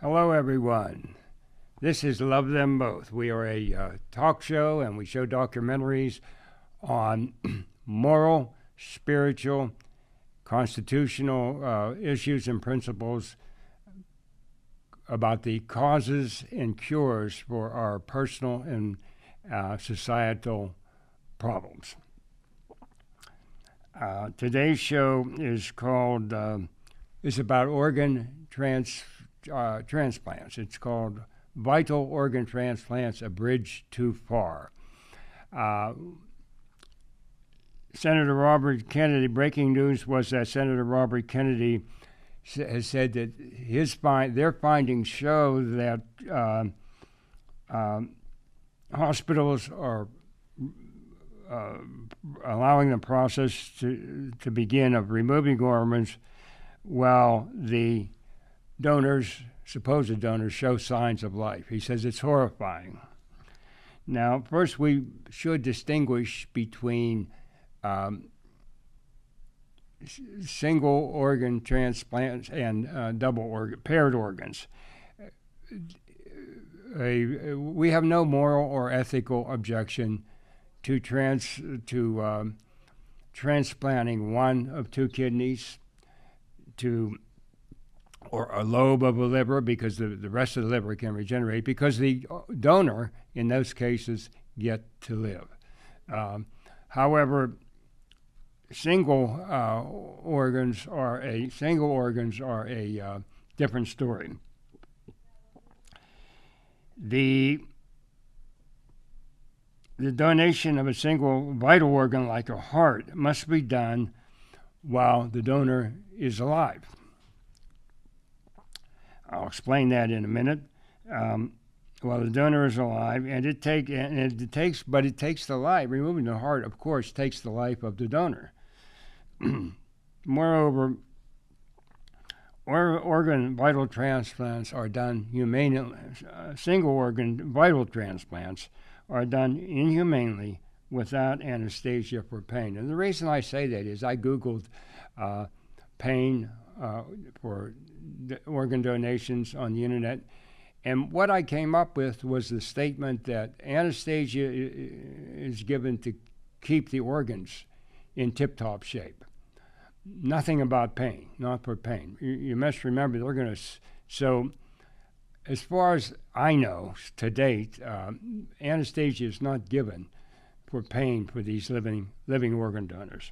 Hello, everyone. This is Love Them Both. We are a talk show, and we show documentaries on moral, spiritual, constitutional issues and principles about the causes and cures for our personal and societal problems. Today's show is about organ transplants. It's called Vital Organ Transplants, A Bridge Too Far. Senator Robert Kennedy, breaking news was that Senator Robert Kennedy has said that their findings show that hospitals are allowing the process to begin of removing organs while the supposed donors, show signs of life. He says it's horrifying. Now, first, we should distinguish between single organ transplants and paired organs. We have no moral or ethical objection to transplanting one of two kidneys or a lobe of a liver, because the rest of the liver can regenerate, because the donor in those cases get to live. However, single organs are a different story. The donation of a single vital organ like a heart must be done while the donor is alive. I'll explain that in a minute. While the donor is alive, but it takes the life. Removing the heart, of course, takes the life of the donor. Moreover, organ vital transplants are done humanely. Single organ vital transplants are done inhumanely without anesthesia for pain. And the reason I say that is I Googled pain for organ donations on the internet, and what I came up with was the statement that anesthesia is given to keep the organs in tip-top shape. Nothing about pain, not for pain. You must remember they're going to. So, as far as I know to date, anesthesia is not given for pain for these living organ donors.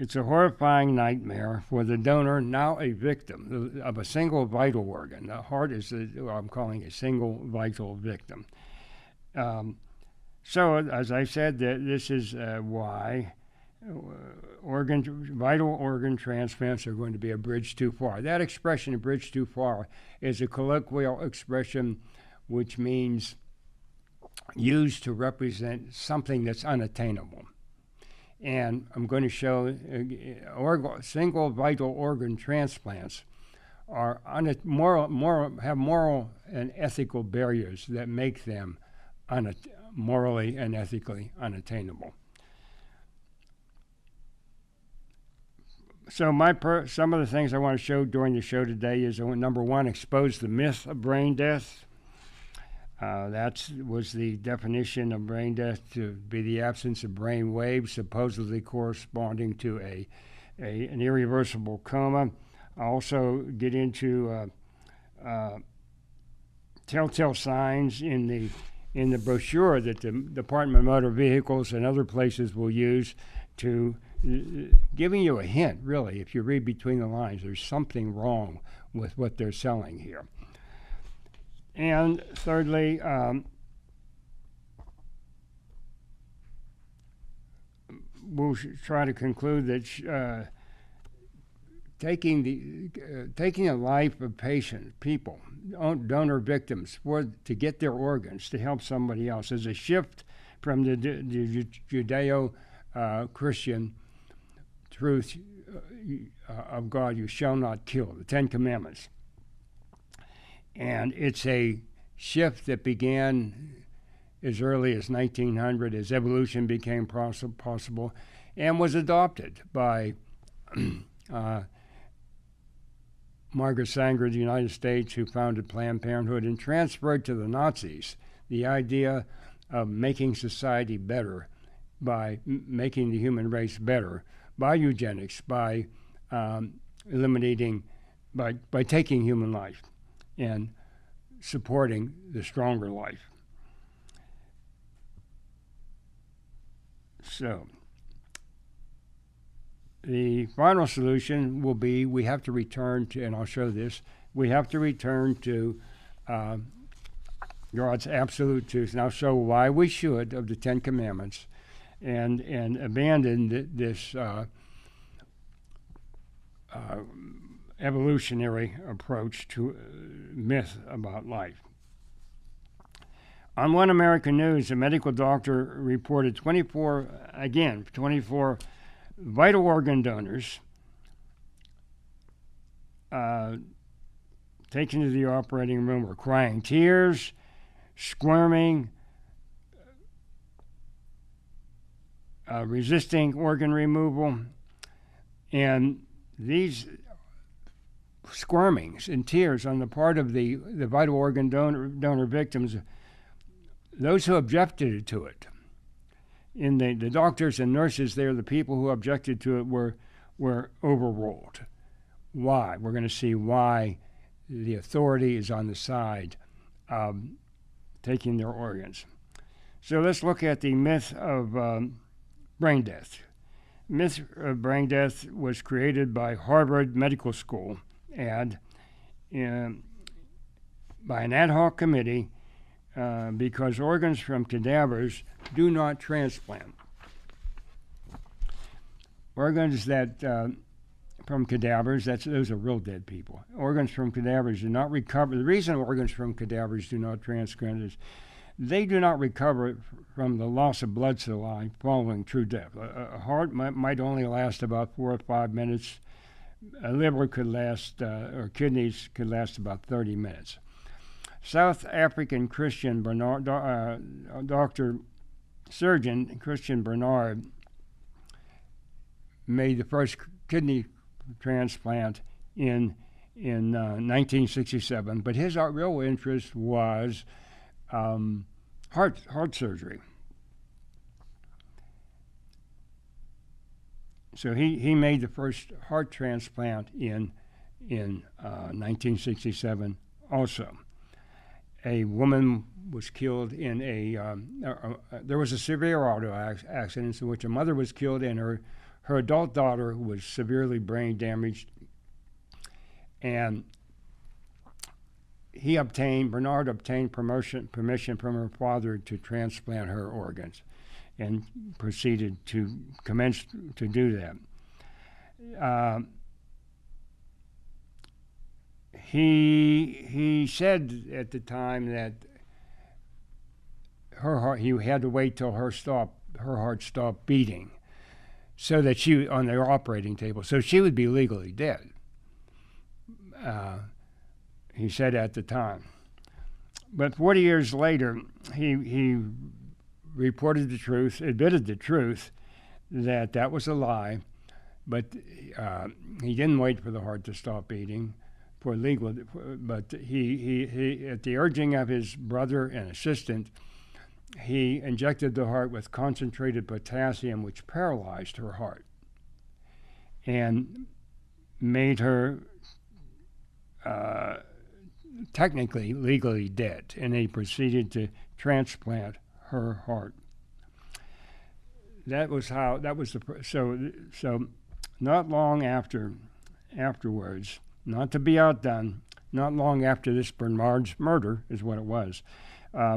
It's a horrifying nightmare for the donor, now a victim of a single vital organ. The heart is I'm calling a single vital victim. So, as I said, this is why vital organ transplants are going to be a bridge too far. That expression, a bridge too far, is a colloquial expression which means used to represent something that's unattainable. And I'm going to show single vital organ transplants have moral and ethical barriers that make them morally and ethically unattainable. So some of the things I want to show during the show today is, number one, expose the myth of brain death. That was the definition of brain death, to be the absence of brain waves supposedly corresponding to an irreversible coma. I also get into telltale signs in the brochure that the Department of Motor Vehicles and other places will use to giving you a hint, really, if you read between the lines, there's something wrong with what they're selling here. And thirdly, we'll try to conclude that taking the life of people, donor victims, to get their organs to help somebody else is a shift from the Judeo-Christian truth of God, you shall not kill, the Ten Commandments. And it's a shift that began as early as 1900 as evolution became possible – and was adopted by Margaret Sanger of the United States, who founded Planned Parenthood and transferred to the Nazis the idea of making society better by making the human race better, by eugenics, by eliminating, by taking human life and supporting the stronger life. So the final solution will be we have to return to, and I'll show this, we have to return to God's absolute truth. And I'll show why we should of the Ten Commandments and abandon this evolutionary approach to myth about life. On One American News, a medical doctor reported 24 vital organ donors taken to the operating room were crying tears, squirming, resisting organ removal, and these squirmings and tears on the part of the vital organ donor victims, those who objected to it, and the doctors and nurses there, the people who objected to it were overruled. Why? We're going to see why the authority is on the side of taking their organs. So let's look at the myth of brain death. Myth of brain death was created by Harvard Medical School and by an ad hoc committee because organs from cadavers do not transplant. Organs that from cadavers, those are real dead people. Organs from cadavers do not recover. The reason organs from cadavers do not transplant is they do not recover from the loss of blood supply following true death. A heart might only last about 4 or 5 minutes. A liver could last, or kidneys could last about 30 minutes. South African Christian Bernard, surgeon Christian Bernard made the first kidney transplant in 1967, but his real interest was heart surgery. So he made the first heart transplant in 1967 also. A woman was killed in there was a severe auto accident in which a mother was killed and her adult daughter was severely brain damaged. And Bernard obtained permission from her father to transplant her organs and proceeded to commence to do that. He said at the time that her heart, he had to wait till her heart stopped beating, so that she on the operating table, so she would be legally dead. He said at the time, but 40 years later, he reported the truth, admitted the truth that was a lie, but he didn't wait for the heart to stop beating. But he at the urging of his brother and assistant, he injected the heart with concentrated potassium, which paralyzed her heart and made her technically legally dead. And he proceeded to transplant her heart. So not long afterwards. Not to be outdone, not long after this Bernard's murder is what it was.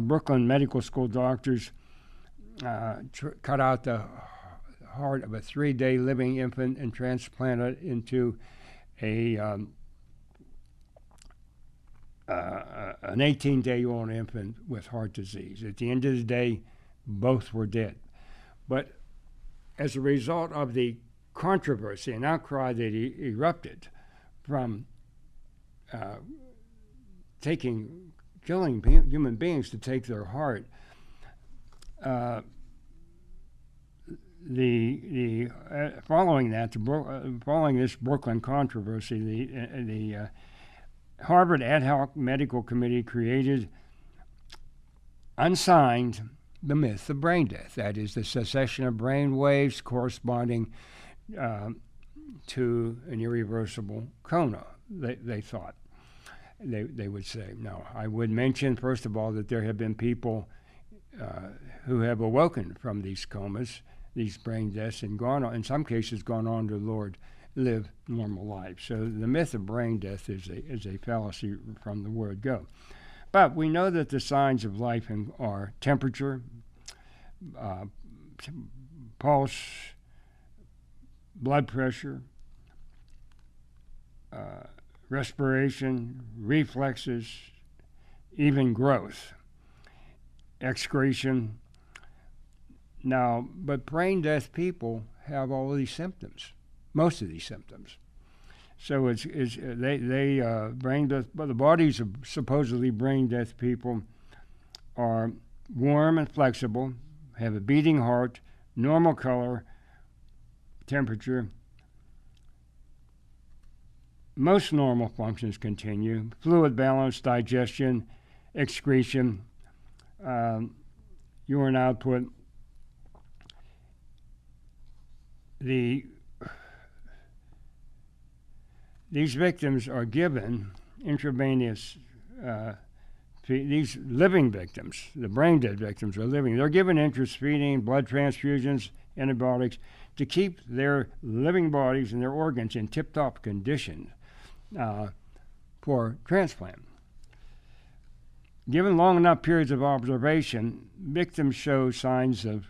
Brooklyn Medical School doctors cut out the heart of a 3-day living infant and transplanted it into an 18-day-old infant with heart disease. At the end of the day, both were dead. But as a result of the controversy and outcry that erupted from killing human beings to take their heart, following that, following this Brooklyn controversy, the Harvard Ad Hoc Medical Committee created, unsigned, the myth of brain death. That is, the cessation of brain waves corresponding to an irreversible coma, they thought. They would say. Now, I would mention, first of all, that there have been people who have awoken from these comas, these brain deaths, and gone on, in some cases, gone on to live normal lives. So the myth of brain death is a fallacy from the word go. But we know that the signs of life are temperature, pulse, blood pressure, respiration, reflexes, even growth, excretion. Now, but brain death people have all of these symptoms, most of these symptoms. So brain death, but the bodies of supposedly brain death people are warm and flexible, have a beating heart, normal color, temperature. Most normal functions continue: fluid balance, digestion, excretion, urine output. These victims are given intravenous, these living victims, the brain dead victims are living, they're given intravenous blood transfusions, antibiotics, to keep their living bodies and their organs in tip-top condition for transplant. Given long enough periods of observation, victims show signs of,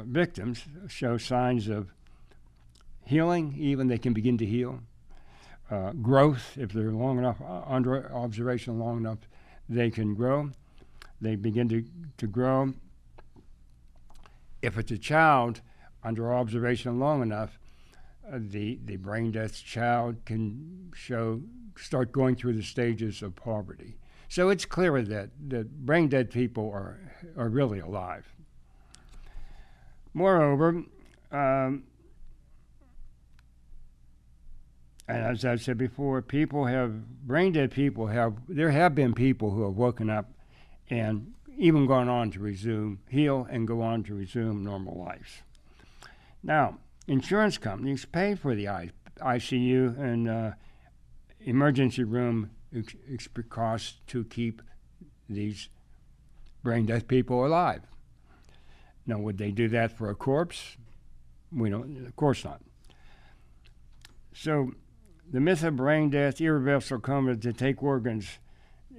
victims show signs of healing, even they can begin to heal. Growth, if they're long enough, under observation long enough, they can grow. They begin to grow. If it's a child, under observation long enough, the brain death child can start going through the stages of poverty. So it's clear that brain dead people are really alive. Moreover, and as I've said before, there have been people who have woken up and even gone on to heal and go on to resume normal lives. Now, insurance companies pay for the ICU and emergency room costs to keep these brain death people alive. Now, would they do that for a corpse? We don't, of course not. So, the myth of brain death, irreversible coma to take organs,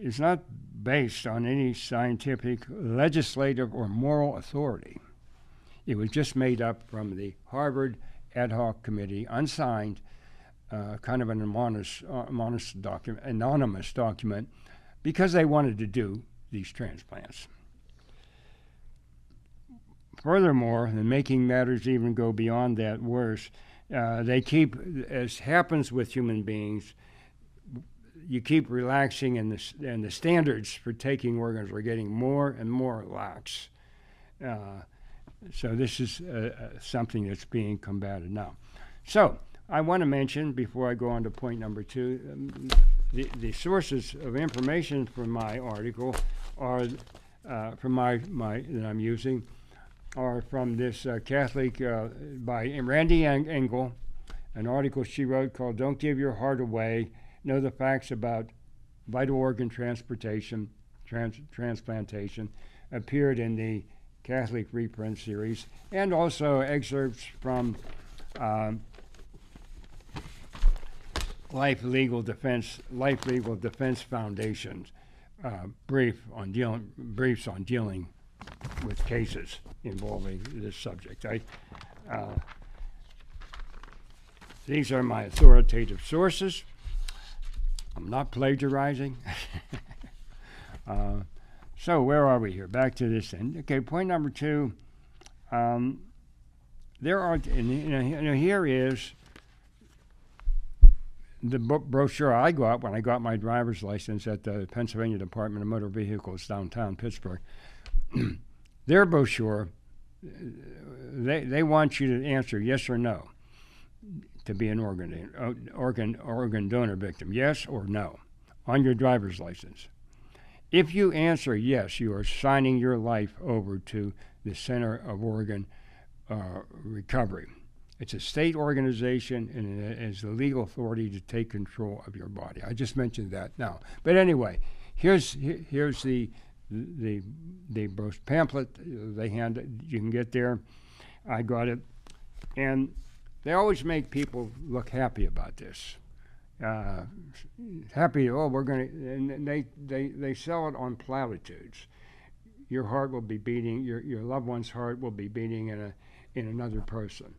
is not based on any scientific, legislative, or moral authority. It was just made up from the Harvard Ad Hoc Committee, unsigned, kind of an anonymous document, because they wanted to do these transplants. Furthermore, and making matters even go beyond that worse, they keep, as happens with human beings, you keep relaxing, and the standards for taking organs are getting more and more lax. So this is something that's being combated now. So I want to mention, before I go on to point number 2, the sources of information for my article are from that I'm using are from this Catholic by Randy Engel, an article she wrote called "Don't Give Your Heart Away: Know the Facts About Vital Organ Transplantation," appeared in the Catholic reprint series, and also excerpts from Life Legal Defense Foundation's briefs on dealing with cases involving this subject. These are my authoritative sources. I'm not plagiarizing. So where are we here? Back to this end. Okay, point number 2. There are, here is the brochure I got when I got my driver's license at the Pennsylvania Department of Motor Vehicles downtown Pittsburgh. Their brochure they want you to answer yes or no to be an organ donor victim, yes or no, on your driver's license. If you answer yes, you are signing your life over to the Center of Organ Recovery. It's a state organization, and it has the legal authority to take control of your body. I just mentioned that now. But anyway, here's the pamphlet they hand it. You can get there. I got it, and they always make people look happy about this. Happy, oh, we're going to, and they sell it on platitudes. Your heart will be beating, your loved one's heart will be beating in another person.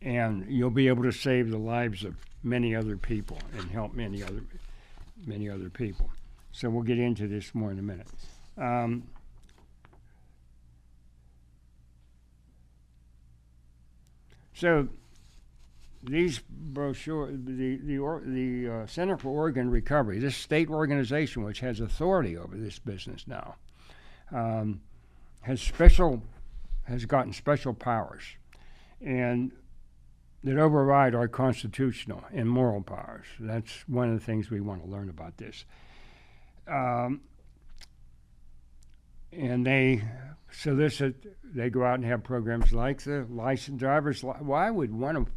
And you'll be able to save the lives of many other people and help many other people. So we'll get into this more in a minute. So these brochures, the Center for Organ Recovery, this state organization which has authority over this business now, has gotten special powers, and that override our constitutional and moral powers. That's one of the things we want to learn about this. And they solicit, they go out and have programs like the licensed drivers. Why would one of,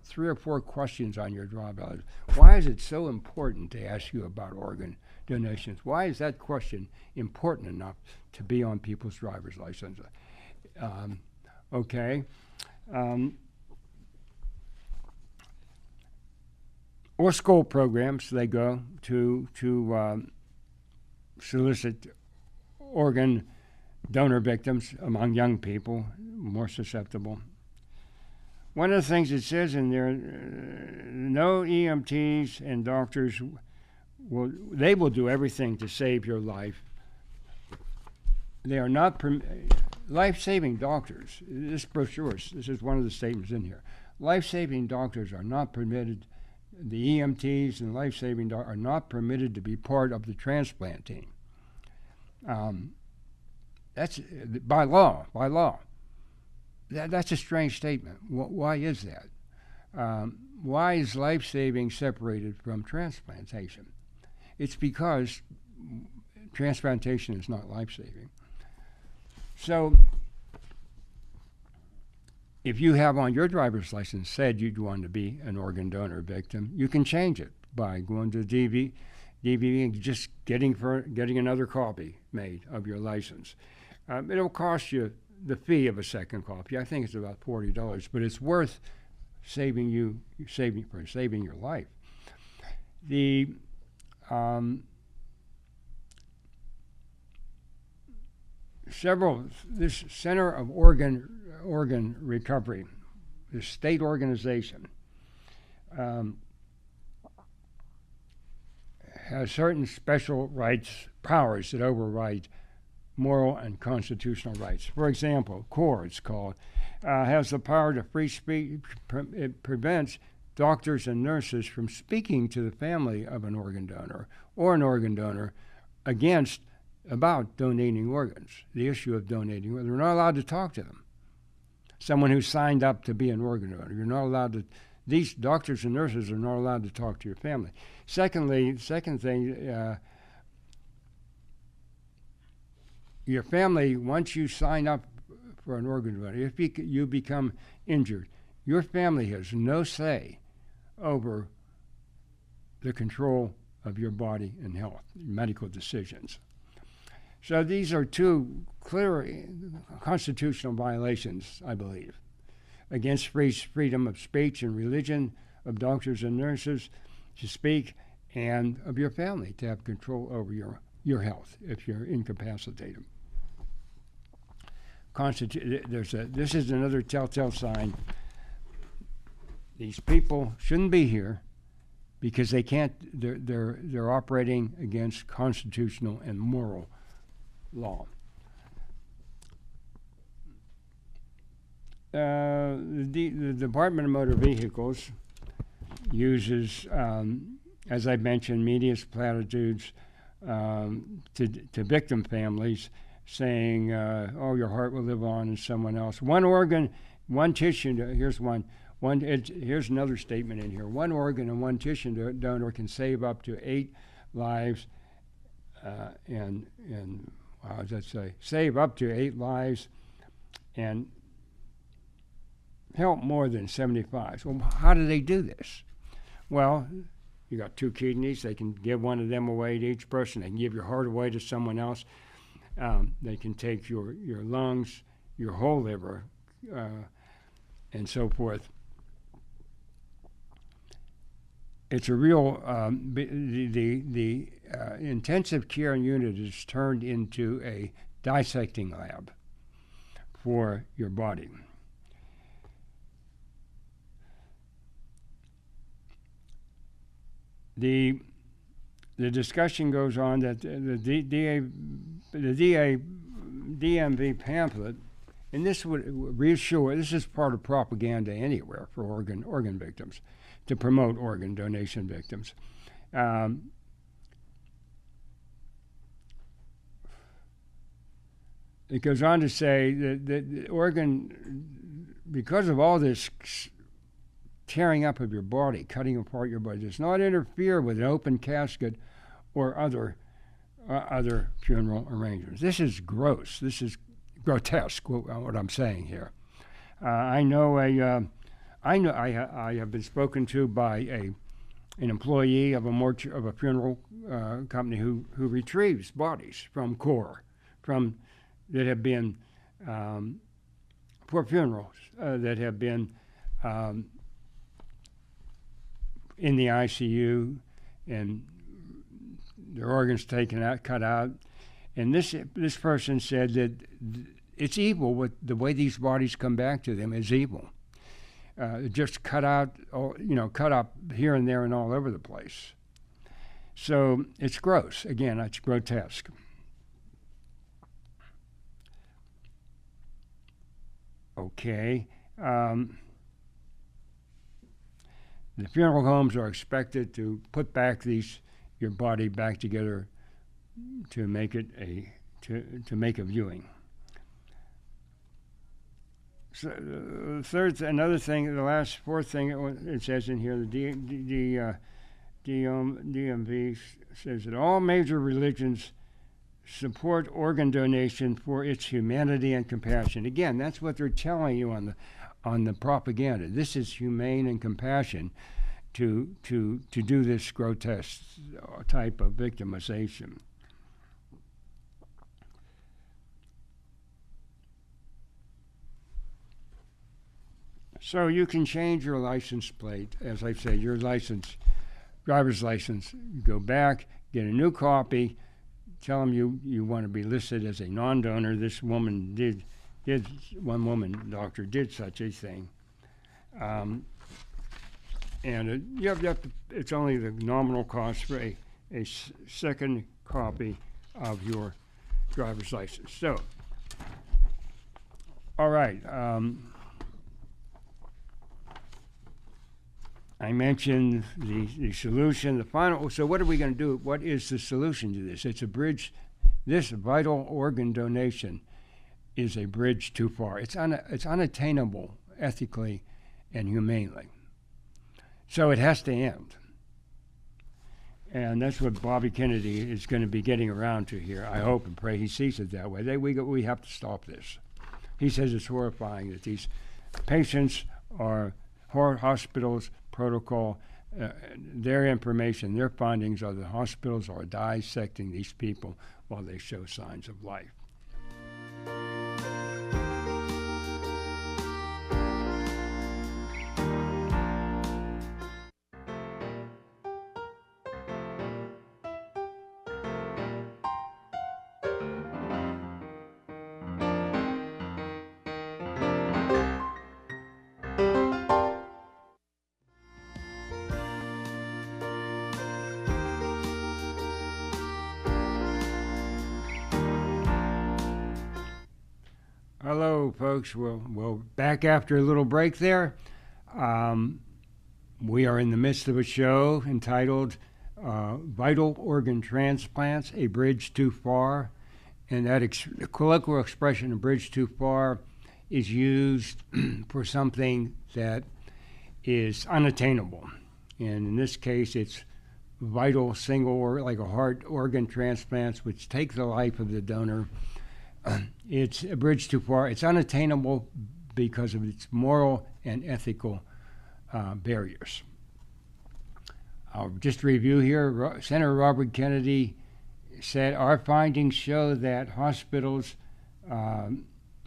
3 or 4 questions on your driver's license? Why is it so important to ask you about organ donations? Why is that question important enough to be on people's driver's licenses? Or school programs, they go to solicit organ donor victims among young people, more susceptible. One of the things it says in there, no EMTs and doctors will do everything to save your life. They are not life-saving doctors. This brochure, this is one of the statements in here. Life-saving doctors are not permitted. The EMTs and life-saving doctors are not permitted to be part of the transplant team. That's by law. That's a strange statement. Why is that? Why is life-saving separated from transplantation? It's because transplantation is not life-saving. So if you have on your driver's license said you'd want to be an organ donor victim, you can change it by going to DV and just getting another copy made of your license. It'll cost you the fee of a second copy. I think it's about $40, but it's worth saving your life. This Center of Organ Recovery, this state organization, has certain special powers that override moral and constitutional rights. For example, CORE, it's called, has the power to free speech. It prevents doctors and nurses from speaking to the family of an organ donor or an organ donor about donating organs, the issue of donating organs. We're not allowed to talk to them. Someone who signed up to be an organ donor, you're not allowed to. These doctors and nurses are not allowed to talk to your family. Second thing, your family, once you sign up for an organ donor, if you become injured, your family has no say over the control of your body and health, medical decisions. So these are 2 clear constitutional violations, I believe, against freedom of speech and religion of doctors and nurses to speak, and of your family to have control over your health if you're incapacitated. This is another telltale sign. These people shouldn't be here because they can't. They're operating against constitutional and moral law. The Department of Motor Vehicles uses, as I mentioned, media's platitudes, to victim families, saying, "Oh, your heart will live on in someone else." One organ, one tissue. Here's one. Here's another statement in here. One organ and one tissue donor can save up to 8 lives, and how does that say? Save up to 8 lives, and help more than 75. Well, how do they do this? Well, you got 2 kidneys. They can give one of them away to each person. They can give your heart away to someone else. They can take your lungs, your whole liver, and so forth. It's a real the intensive care unit is turned into a dissecting lab for your body. The discussion goes on that the DMV pamphlet, and this would reassure, this is part of propaganda anywhere for organ victims, to promote organ donation victims. It goes on to say that the organ, because of all this tearing up of your body, cutting apart your body, does not interfere with an open casket or other funeral arrangements. This is gross. This is grotesque. What I'm saying here. I have been spoken to by an employee of a funeral company who retrieves bodies from that have been for funerals that have been in the ICU and their organs taken out, cut out, and this person said that it's evil. What the way these bodies come back to them is evil. Just cut out, cut up here and there and all over the place. So it's gross. Again, it's grotesque. Okay. The funeral homes are expected to put back your body back together to make it to make a viewing. So another thing, the fourth thing it says in here, the DMV says that all major religions support organ donation for its humanity and compassion. Again, that's what they're telling you on the propaganda. This is humane and compassion to do this grotesque type of victimization. So you can change your license plate, as I say, your driver's license. You go back, get a new copy, tell them you want to be listed as a non-donor. This woman one woman doctor did such a thing. And you have to, it's only the nominal cost for a second copy of your driver's license. So, all right. I mentioned the solution, the final. So what are we going to do? What is the solution to this? It's a bridge. This vital organ donation is a bridge too far. It's unattainable ethically and humanely. So it has to end. And that's what Bobby Kennedy is going to be getting around to here. I hope and pray he sees it that way. We have to stop this. He says it's horrifying that these patients are hospitals protocol, their information, their findings are the hospitals are dissecting these people while they show signs of life. Hello, folks. We're back after a little break there. We are in the midst of a show entitled vital organ transplants, a bridge too far. And that the colloquial expression, a bridge too far, is used for something that is unattainable. And in this case, it's vital single or like a heart organ transplants, which take the life of the donor. It's a bridge too far. It's unattainable because of its moral and ethical barriers. I'll just review here. Senator Robert Kennedy said, our findings show that hospitals allow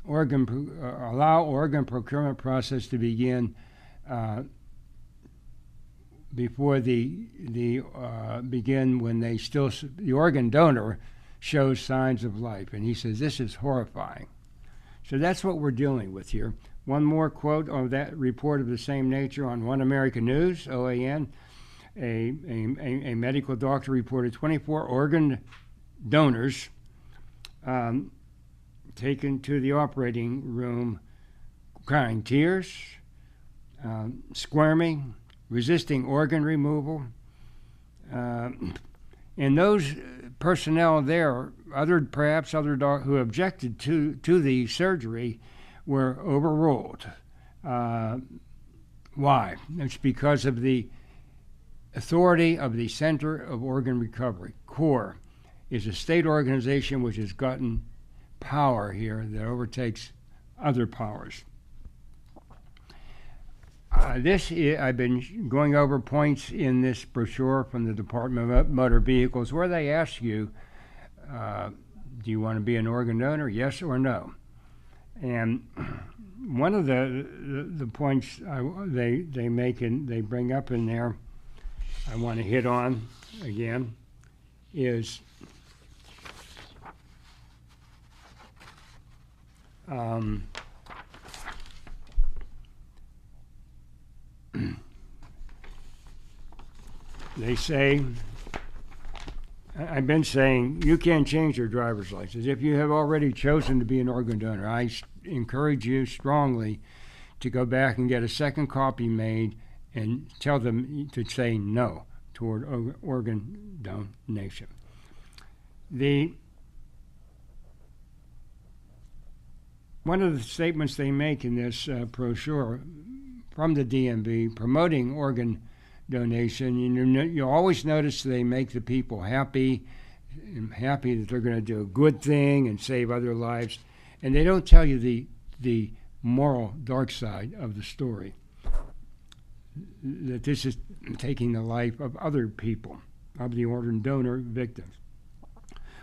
organ procurement process to begin before begin when the organ donor shows signs of life. And he says this is horrifying. So that's what we're dealing with here. One more quote of that report of the same nature on One American News, OAN. A medical doctor reported 24 organ donors taken to the operating room crying tears, squirming, resisting organ removal. And those personnel there, perhaps other doctors who objected to the surgery, were overruled. Why? It's because of the authority of the Center of Organ Recovery. CORE is a state organization which has gotten power here that overtakes other powers. I've been going over points in this brochure from the Department of Motor Vehicles where they ask you, do you want to be an organ donor, yes or no? And one of the points they make and they bring up in there, I want to hit on again, is they say, I've been saying, you can't change your driver's license. If you have already chosen to be an organ donor, I encourage you strongly to go back and get a second copy made and tell them to say no toward organ donation. One of the statements they make in this brochure from the DMV promoting organ donation, you always notice they make the people happy that they're going to do a good thing and save other lives, and they don't tell you the moral dark side of the story, that this is taking the life of other people, of the organ donor victims.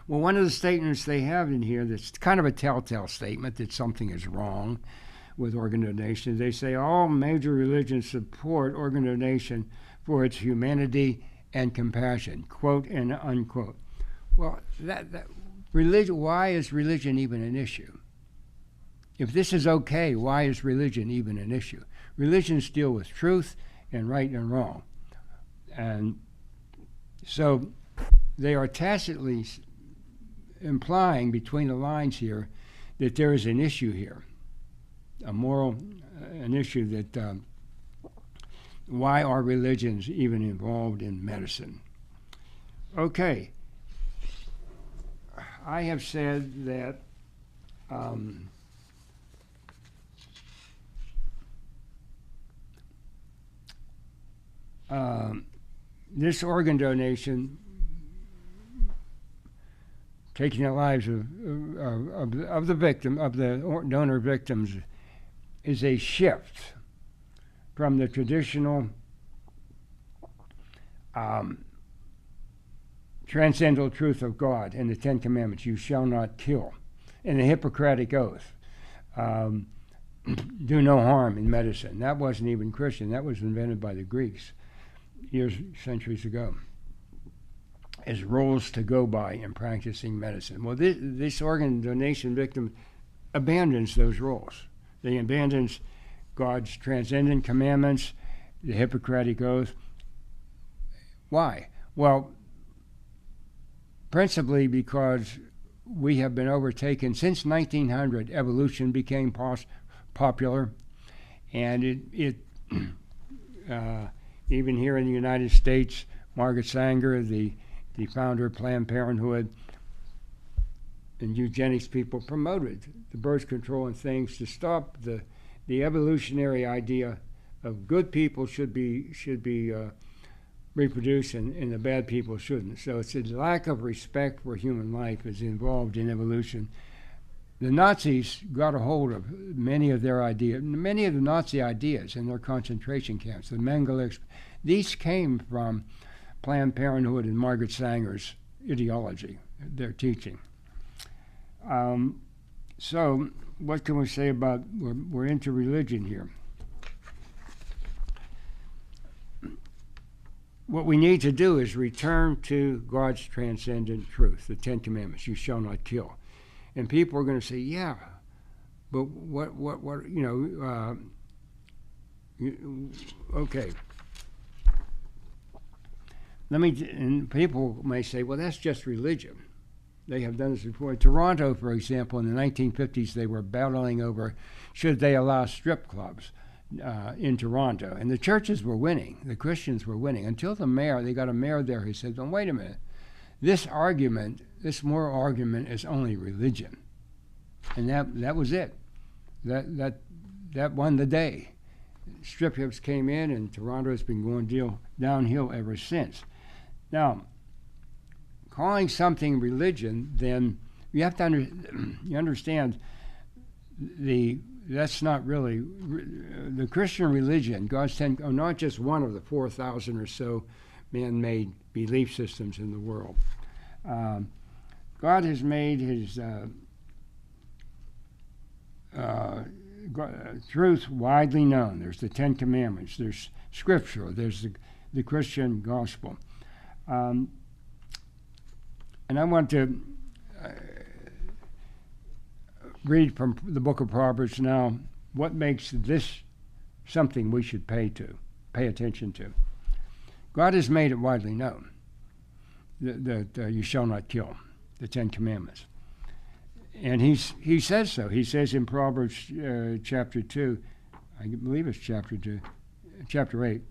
Well, one of the statements they have in here that's kind of a telltale statement that something is wrong with organ donation. They say all major religions support organ donation for its humanity and compassion, quote and unquote. Well, religion. Why is religion even an issue? If this is okay, why is religion even an issue? Religions deal with truth and right and wrong. And so they are tacitly implying between the lines here that there is an issue here, an issue that why are religions even involved in medicine? Okay, I have said that this organ donation, taking the lives of the victim, of the donor victims, is a shift from the traditional transcendental truth of God and the Ten Commandments, you shall not kill, and the Hippocratic Oath, do no harm in medicine. That wasn't even Christian. That was invented by the Greeks centuries ago, as rules to go by in practicing medicine. Well, this organ donation victim abandons those rules. They abandons God's transcendent commandments, the Hippocratic Oath. Why? Well, principally because we have been overtaken. Since 1900, evolution became popular, and it even here in the United States, Margaret Sanger, the founder of Planned Parenthood, and eugenics people promoted the birth control and things to stop the evolutionary idea of good people should be reproduce and the bad people shouldn't. So it's a lack of respect for human life is involved in evolution. The Nazis got a hold of many of their ideas, many of the Nazi ideas in their concentration camps. The Mengele, these came from Planned Parenthood and Margaret Sanger's ideology, their teaching. So what can we say about, we're into religion here. What we need to do is return to God's transcendent truth, the Ten Commandments, you shall not kill. And people are going to say, yeah, but what okay. And people may say, well, that's just religion. They have done this before. In Toronto, for example, in the 1950s, they were battling over should they allow strip clubs in Toronto. And the churches were winning. The Christians were winning. Until the mayor, they got a mayor there who said, well, wait a minute. This moral argument is only religion. And that was it. That won the day. Strip clubs came in, and Toronto has been going downhill ever since. Now, calling something religion, then you have to understand that's not really the Christian religion. God's not just one of the 4,000 or so man-made belief systems in the world. God has made his truth widely known. There's the Ten Commandments. There's Scripture. There's the Christian gospel. And I want to read from the book of Proverbs now what makes this something we should pay attention to. God has made it widely known that you shall not kill, the Ten Commandments. And he says so. He says in Proverbs chapter 2, I believe it's chapter 2, chapter 8,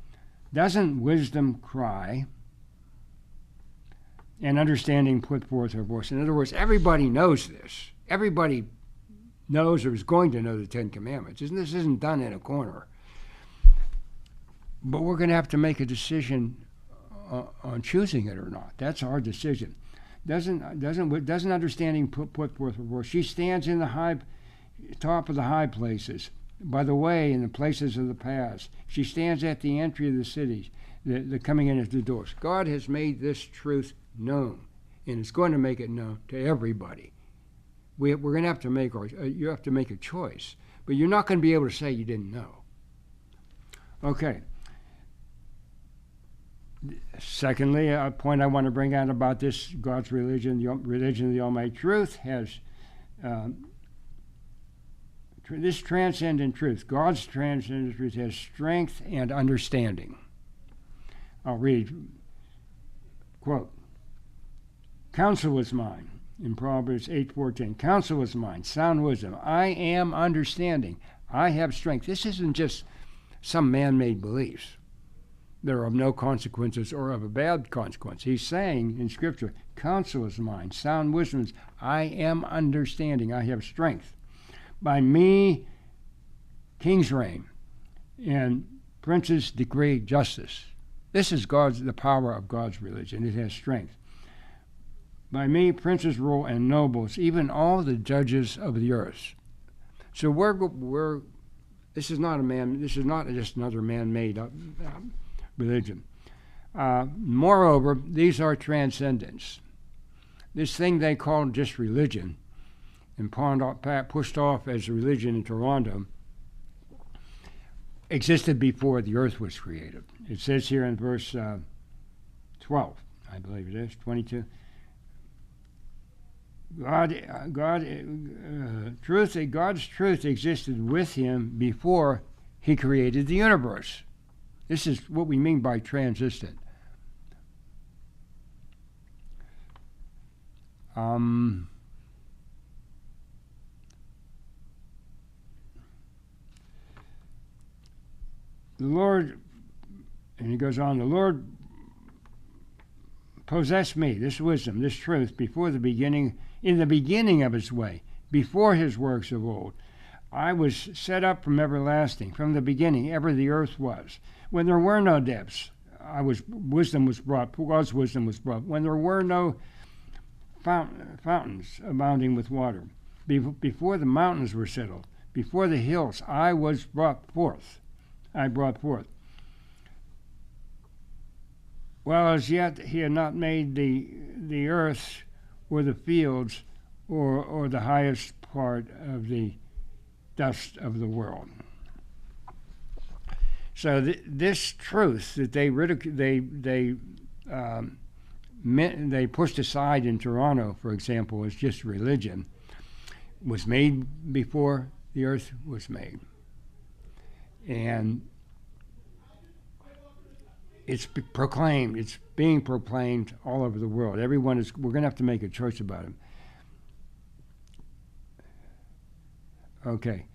doesn't wisdom cry and understanding put forth her voice? In other words, everybody knows this. Everybody knows or is going to know the Ten Commandments. This isn't done in a corner. But we're going to have to make a decision on choosing it or not. That's our decision. Doesn't understanding put forth her voice? She stands in the top of the high places, by the way, in the places of the paths. She stands at the entry of the cities, the coming in at the doors. God has made this truth known, and it's going to make it known to everybody. We're going to have to you have to make a choice, but you're not going to be able to say you didn't know. Okay. Secondly, a point I want to bring out about this, God's religion, the religion of the Almighty Truth, has this transcendent truth. God's transcendent truth has strength and understanding. I'll read, quote, counsel is mine, in Proverbs 8:14. Counsel is mine, sound wisdom. I am understanding. I have strength. This isn't just some man-made beliefs that are of no consequences or of a bad consequence. He's saying in Scripture, counsel is mine, sound wisdom is, I am understanding, I have strength. By me, kings reign, and princes decree justice. This is the power of God's religion. It has strength. By me, princes rule and nobles, even all the judges of the earth. So this is not just another man-made religion. Moreover, these are transcendents. This thing they called just religion and pushed off as a religion in Toronto existed before the earth was created. It says here in verse 12, I believe it is, 22, God's truth existed with him before he created the universe. This is what we mean by transcendent. The Lord, and he goes on, the Lord possess me, this wisdom, this truth, before the beginning, in the beginning of his way, before his works of old. I was set up from everlasting, from the beginning, ever the earth was. When there were no depths, wisdom was brought, God's wisdom was brought. When there were no fountains abounding with water, before the mountains were settled, before the hills, I brought forth. Well, as yet he had not made the earth or the fields or the highest part of the dust of the world. So this truth that they pushed aside in Toronto, for example, as just religion, was made before the earth was made. And it's proclaimed, it's being proclaimed all over the world. We're going to have to make a choice about it. Okay.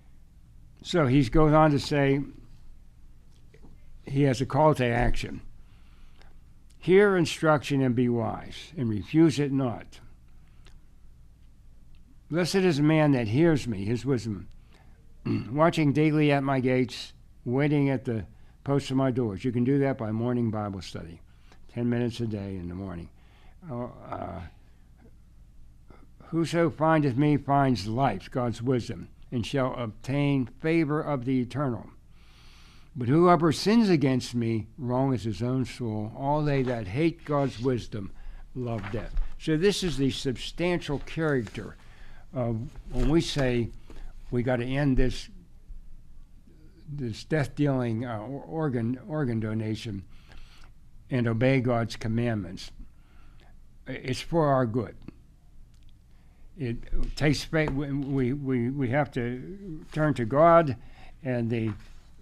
So he goes on to say, he has a call to action. Hear instruction and be wise, and refuse it not. Blessed is a man that hears me, his wisdom, watching daily at my gates, waiting at the posts of my doors. You can do that by morning Bible study, 10 minutes a day in the morning. Whoso findeth me finds life, God's wisdom, and shall obtain favor of the eternal. But whoever sins against me wrongeth his own soul. All they that hate God's wisdom love death. So this is the substantial character of when we say we got to end this death-dealing organ donation and obey God's commandments. It's for our good. It takes faith. We have to turn to God and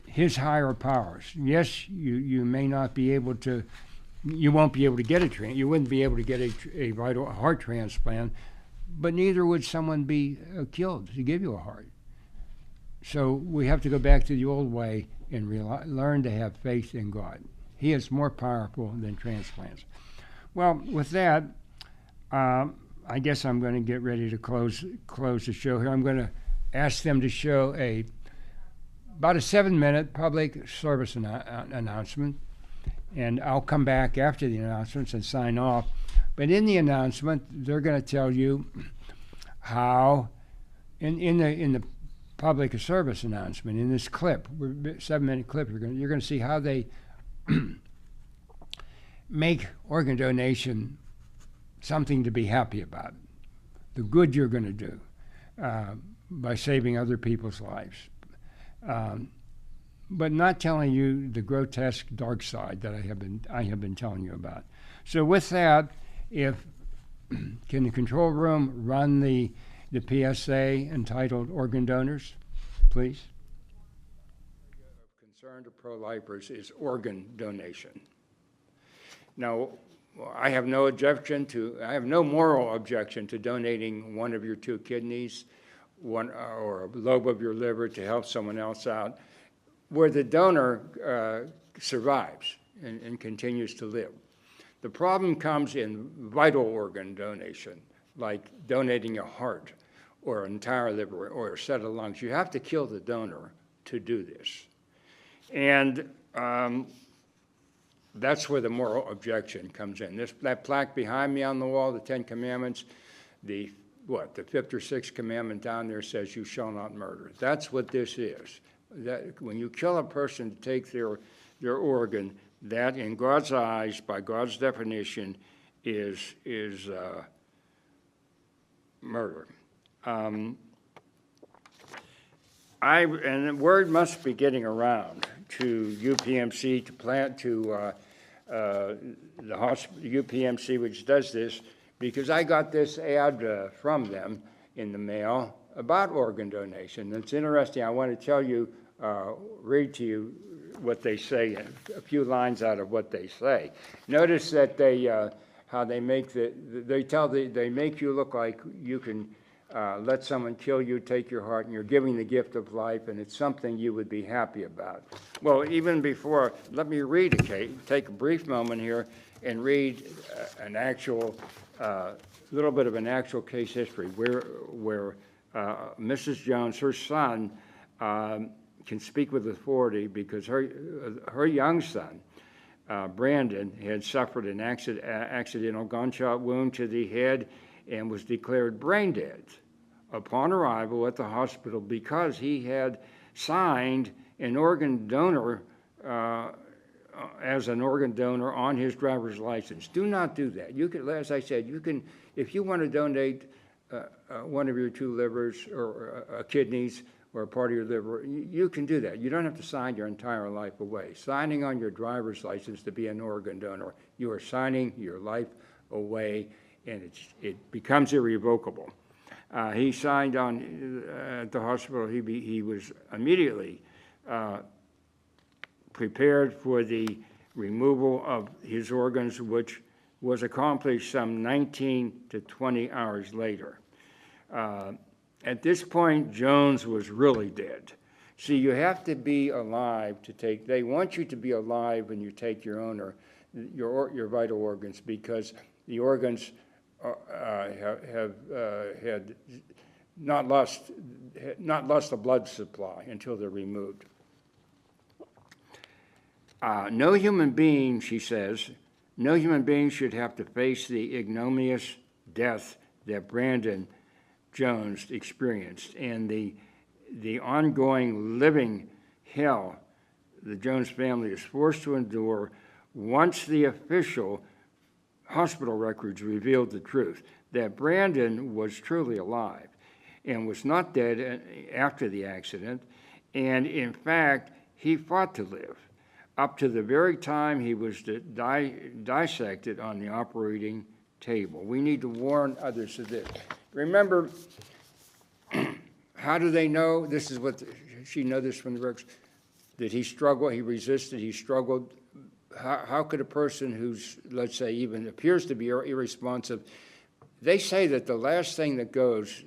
His higher powers. Yes, you may not be able to. You won't be able to get you wouldn't be able to get a vital heart transplant, but neither would someone be killed to give you a heart. So we have to go back to the old way and learn to have faith in God. He is more powerful than transplants. Well, with that, I guess I'm going to get ready to close the show here. I'm going to ask them to show about a 7-minute public service announcement, and I'll come back after the announcements and sign off. But in the announcement, they're going to tell you how, in the public service announcement, in this clip, 7-minute clip, you're going to see how they make organ donation something to be happy about, the good you're going to do by saving other people's lives, but not telling you the grotesque dark side that I have been telling you about. So with that, can the control room run the PSA entitled Organ Donors, please? Concern to pro-lifers is organ donation. Now, I have no moral objection to donating one of your 2 kidneys, or a lobe of your liver to help someone else out, where the donor survives and continues to live. The problem comes in vital organ donation, like donating a heart or an entire liver or a set of lungs. You have to kill the donor to do this. And that's where the moral objection comes in. That plaque behind me on the wall, the 10 Commandments, the 5th or 6th commandment down there says, you shall not murder. That's what this is. That when you kill a person to take their organ, that in God's eyes, by God's definition, is murder. And the word must be getting around to UPMC, to the hospital, UPMC, which does this, because I got this ad from them in the mail about organ donation. It's interesting. I want to tell you, read to you what they say, a few lines out of what they say. Notice that how they make they make you look like you can let someone kill you, take your heart, and you're giving the gift of life, and it's something you would be happy about. Well, even before, let me read take a brief moment here and read an actual, little bit of an actual case history where Mrs. Jones, her son, can speak with authority because her young son, Brandon, had suffered an accidental gunshot wound to the head and was declared brain dead upon arrival at the hospital because he had signed an organ donor as an organ donor on his driver's license. Do not do that. You can, as I said, you can, if you want to donate one of your two livers or kidneys or a part of your liver, you can do that. You don't have to sign your entire life away. Signing on your driver's license to be an organ donor, you are signing your life away, and it becomes irrevocable. He signed on at the hospital. He was immediately prepared for the removal of his organs, which was accomplished some 19 to 20 hours later. At this point, Jones was really dead. See, you have to be alive to take, they want you to be alive when you take your vital organs, because the organs have had not lost the blood supply until they're removed. No human being, she says, no human being should have to face the ignominious death that Brandon Jones experienced and the ongoing living hell the Jones family is forced to endure once the official hospital records revealed the truth, that Brandon was truly alive and was not dead after the accident, and in fact, he fought to live up to the very time he was dissected on the operating table. We need to warn others of this. Remember, how do they know? This is what she knows this from the records. Did he struggle? He resisted. He struggled. How could a person who's, let's say, even appears to be irresponsive? They say that the last thing that goes,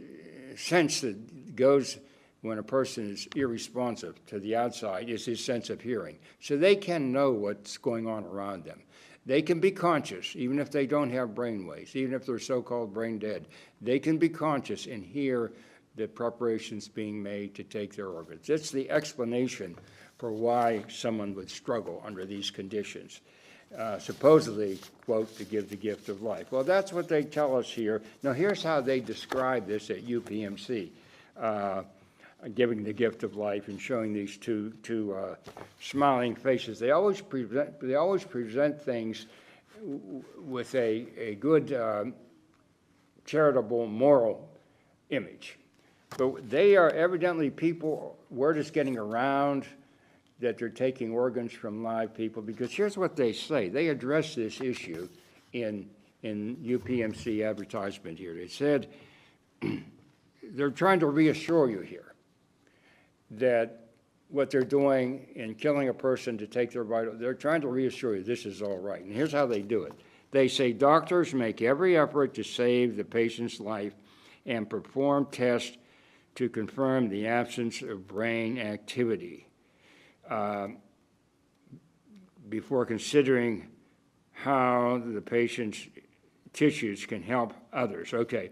sense that goes when a person is irresponsive to the outside is his sense of hearing. So they can know what's going on around them. They can be conscious, even if they don't have brain waves, even if they're so-called brain dead. They can be conscious and hear the preparations being made to take their organs. That's the explanation for why someone would struggle under these conditions. Supposedly, quote, to give the gift of life. Well, that's what they tell us here. Now, here's how they describe this at UPMC, giving the gift of life and showing these two smiling faces. They always present things with a good charitable, moral image. But they are evidently people, word is getting around that they're taking organs from live people, because here's what they say. They address this issue in UPMC advertisement here. They said, they're trying to reassure you here that what they're doing in killing a person to take their vital, they're trying to reassure you this is all right. And here's how they do it. They say doctors make every effort to save the patient's life and perform tests to confirm the absence of brain activity before considering how the patient's tissues can help others. Okay.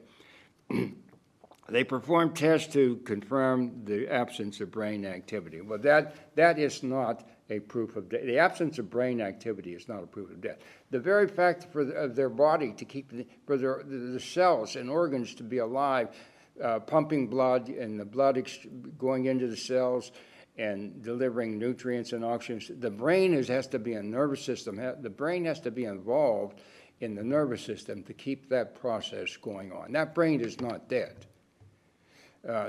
They perform tests to confirm the absence of brain activity. Well, that is not a proof of death. The absence of brain activity is not a proof of death. The very fact of their body to keep for the cells and organs to be alive, pumping blood and the blood going into the cells and delivering nutrients and oxygen. The brain has to be a nervous system. The brain has to be involved in the nervous system to keep that process going on. That brain is not dead.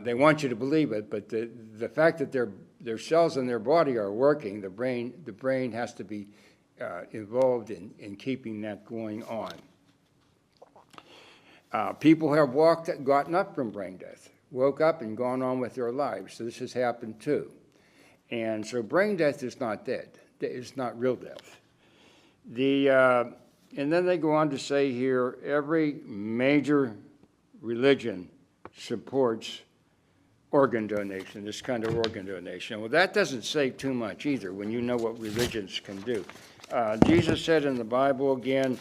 They want you to believe it, but the fact that their cells in their body are working, the brain has to be involved in keeping that going on. People have gotten up from brain death, woke up and gone on with their lives. So this has happened too. And so brain death is not dead. It's not real death. And then they go on to say here, every major religion supports organ donation, this kind of organ donation. Well, that doesn't say too much either when you know what religions can do. Jesus said in the Bible again,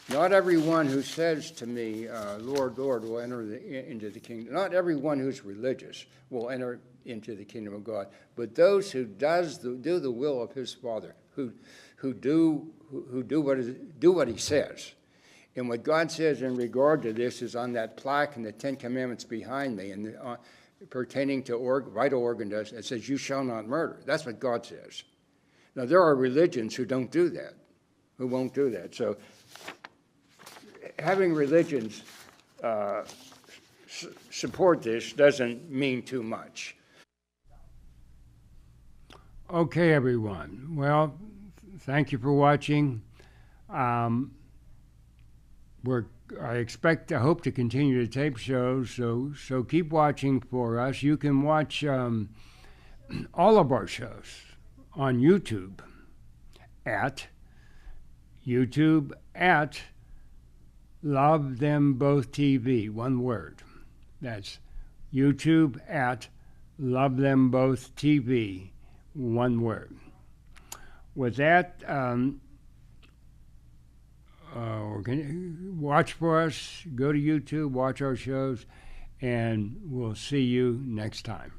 not everyone who says to me, Lord, Lord, will enter into the kingdom. Not everyone who's religious will enter into the kingdom of God, but those who do the will of his Father, who do what he says. And what God says in regard to this is on that plaque and the Ten Commandments behind me, and pertaining to vital organ tests, it says, "You shall not murder." That's what God says. Now, there are religions who don't do that, who won't do that. So having religions support this doesn't mean too much. Okay, everyone. Well, thank you for watching. I hope to continue to tape shows, so keep watching for us. You can watch all of our shows on YouTube at Love Them Both TV, one word. That's YouTube at Love Them Both TV, one word. With that, watch for us, go to YouTube, watch our shows, and we'll see you next time.